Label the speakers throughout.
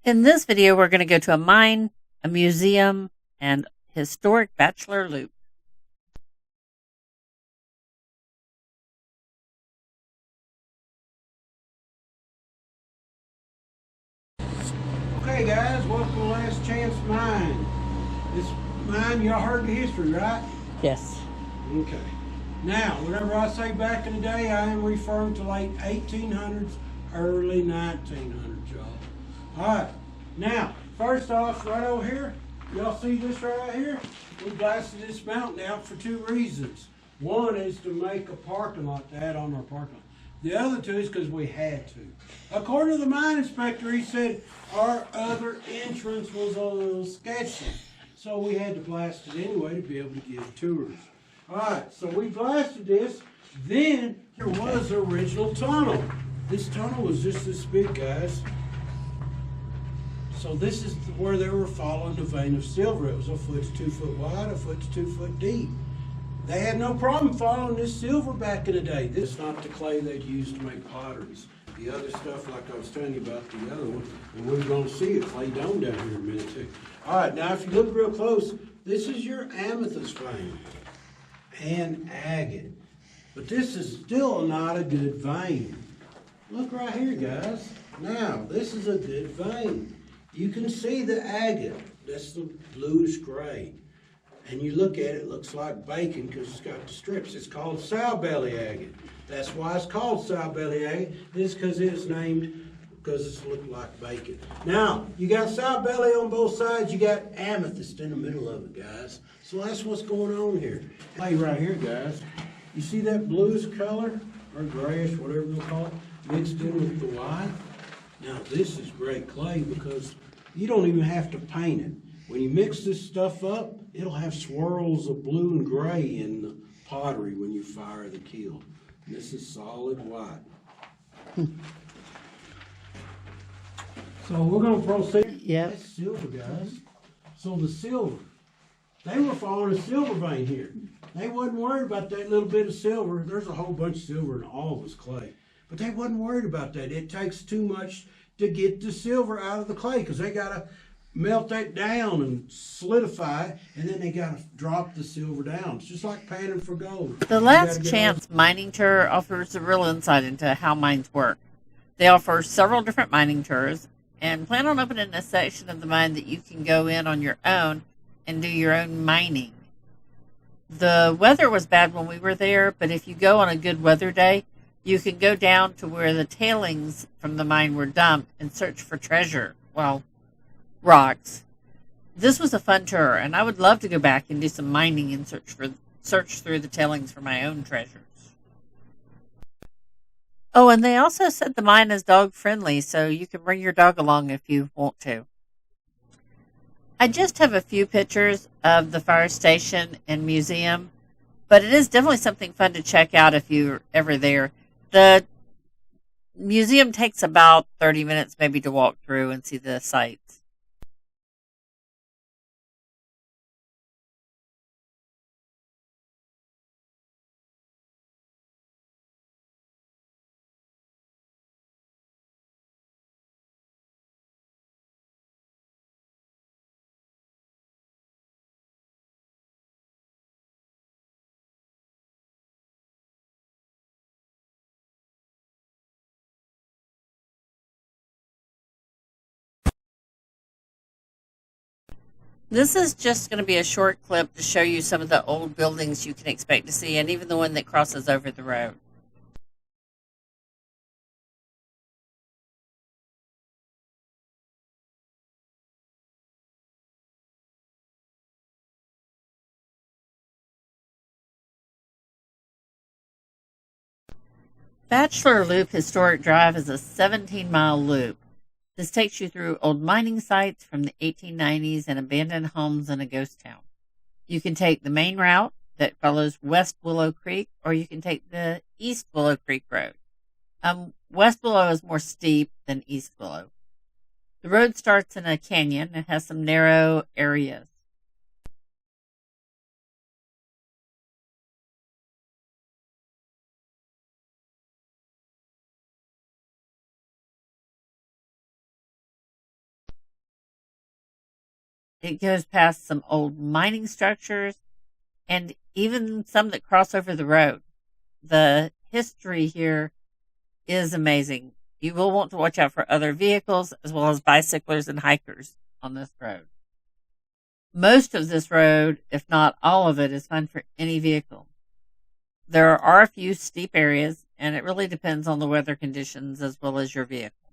Speaker 1: In this video, we're going to go to a mine, a museum, and historic Bachelor Loop.
Speaker 2: Okay guys, welcome to Last Chance Mine. This mine, y'all heard the history, right?
Speaker 1: Yes.
Speaker 2: Okay. Now, whenever I say back in the day, I am referring to late 1800s, early 1900s, y'all. Alright, now, first off, right over here, y'all see this right here? We blasted this mountain out for two reasons. One is to make a parking lot to add on our parking lot. The other two is because we had to. According to the mine inspector, he said our other entrance was a little sketchy. So we had to blast it anyway to be able to give tours. Alright, so we blasted this. Then there was the original tunnel. This tunnel was just this big, guys. So this is where they were following the vein of silver. It was a foot to 2 foot wide, a foot to 2 foot deep. They had no problem following this silver back in the day. This is not the clay they'd use to make potteries. The other stuff, like I was telling you about the other one, and we're going to see a clay dome down here in a minute too. All right, now if you look real close, this is your amethyst vein and agate. But this is still not a good vein. Look right here, guys. Now, this is a good vein. You can see the agate. That's the bluish gray. And you look at it, it looks like bacon because it's got the strips. It's called sow belly agate. That's why it's called sow belly agate. It's because it's named because it's looked like bacon. Now, you got sow belly on both sides. You got amethyst in the middle of it, guys. So that's what's going on here. Hey, right here, guys. You see that bluish color or grayish, whatever you call it, mixed in with the white? Now, this is great clay because you don't even have to paint it. When you mix this stuff up, it'll have swirls of blue and gray in the pottery when you fire the kiln. And this is solid white. So we're going to proceed.
Speaker 1: Yep.
Speaker 2: That's silver, guys. So the silver, they were following a silver vein here. They wasn't worried about that little bit of silver. There's a whole bunch of silver in all of this clay. But they wasn't worried about that. It takes too much to get the silver out of the clay because they got to melt that down and solidify it, and then they got to drop the silver down. It's just like panning for gold.
Speaker 1: The Last Chance mining tour offers a real insight into how mines work. They offer several different mining tours and plan on opening a section of the mine that you can go in on your own and do your own mining. The weather was bad when we were there, but if you go on a good weather day, you can go down to where the tailings from the mine were dumped and search for treasure. Well, rocks. This was a fun tour, and I would love to go back and do some mining and search through the tailings for my own treasures. Oh, and they also said the mine is dog friendly, so you can bring your dog along if you want to. I just have a few pictures of the fire station and museum, but it is definitely something fun to check out if you're ever there. The museum takes about 30 minutes maybe to walk through and see the sights. This is just going to be a short clip to show you some of the old buildings you can expect to see, and even the one that crosses over the road. Bachelor Loop Historic Drive is a 17-mile loop. This takes you through old mining sites from the 1890s and abandoned homes in a ghost town. You can take the main route that follows West Willow Creek, or you can take the East Willow Creek Road. West Willow is more steep than East Willow. The road starts in a canyon and has some narrow areas. It goes past some old mining structures and even some that cross over the road. The history here is amazing. You will want to watch out for other vehicles as well as bicyclers and hikers on this road. Most of this road, if not all of it, is fun for any vehicle. There are a few steep areas, and it really depends on the weather conditions as well as your vehicle.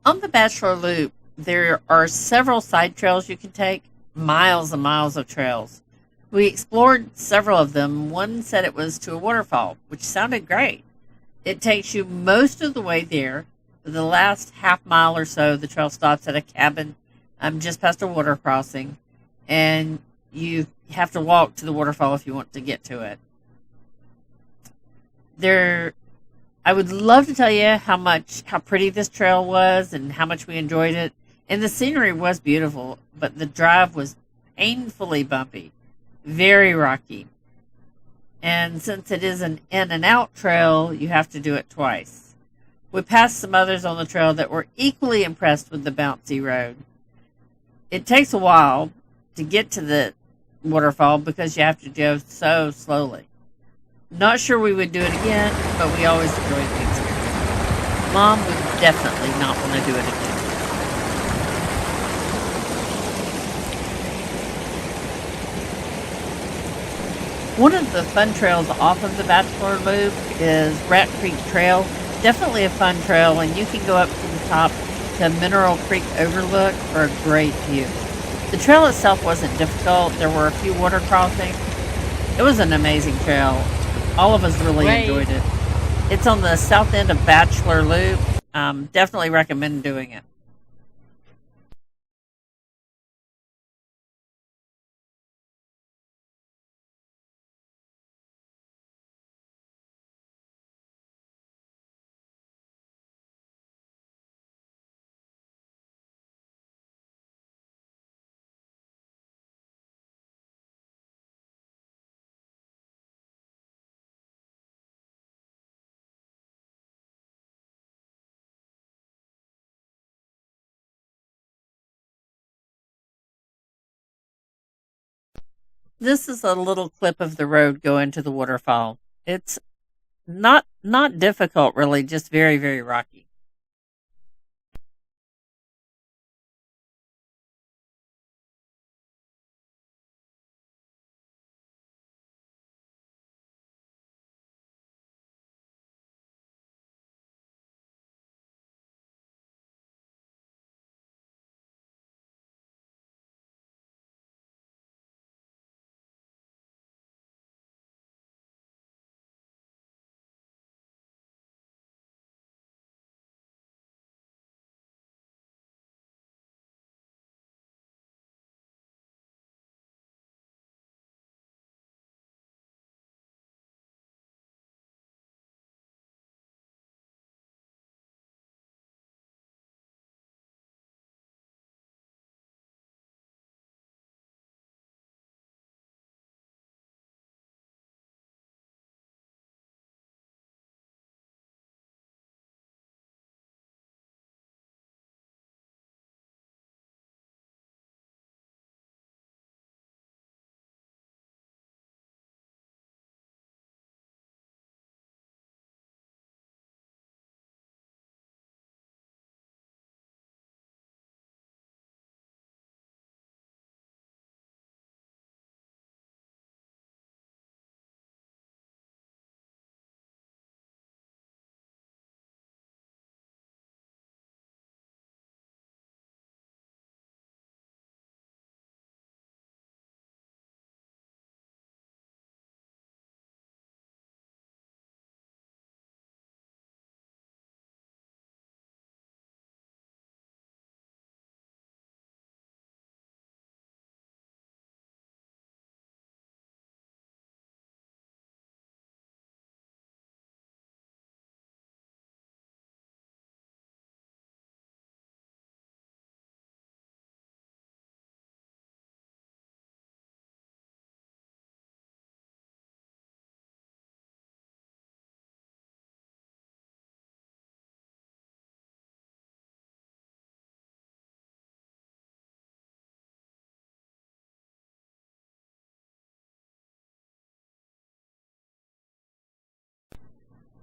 Speaker 1: On the Bachelor Loop, there are several side trails you can take, miles and miles of trails. We explored several of them. One said it was to a waterfall, which sounded great. It takes you most of the way there. For the last half mile or so, the trail stops at a cabin just past a water crossing, and you have to walk to the waterfall if you want to get to it. There I would love to tell you how pretty this trail was and how much we enjoyed it. And the scenery was beautiful, but the drive was painfully bumpy, very rocky. And since it is an in and out trail, you have to do it twice. We passed some others on the trail that were equally impressed with the bouncy road. It takes a while to get to the waterfall because you have to go so slowly. Not sure we would do it again, but we always enjoyed the experience. Mom would definitely not want to do it again. One of the fun trails off of the Bachelor Loop is Rat Creek Trail. Definitely a fun trail, and you can go up to the top to Mineral Creek Overlook for a great view. The trail itself wasn't difficult. There were a few water crossings. It was an amazing trail. All of us really enjoyed it. It's on the south end of Bachelor Loop. Definitely recommend doing it. This is a little clip of the road going to the waterfall. It's not difficult really, just very, very rocky.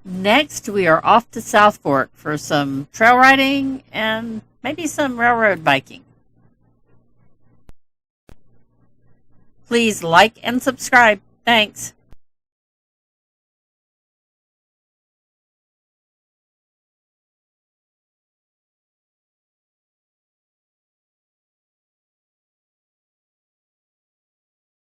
Speaker 1: Next, we are off to South Fork for some trail riding and maybe some railroad biking. Please like and subscribe. Thanks.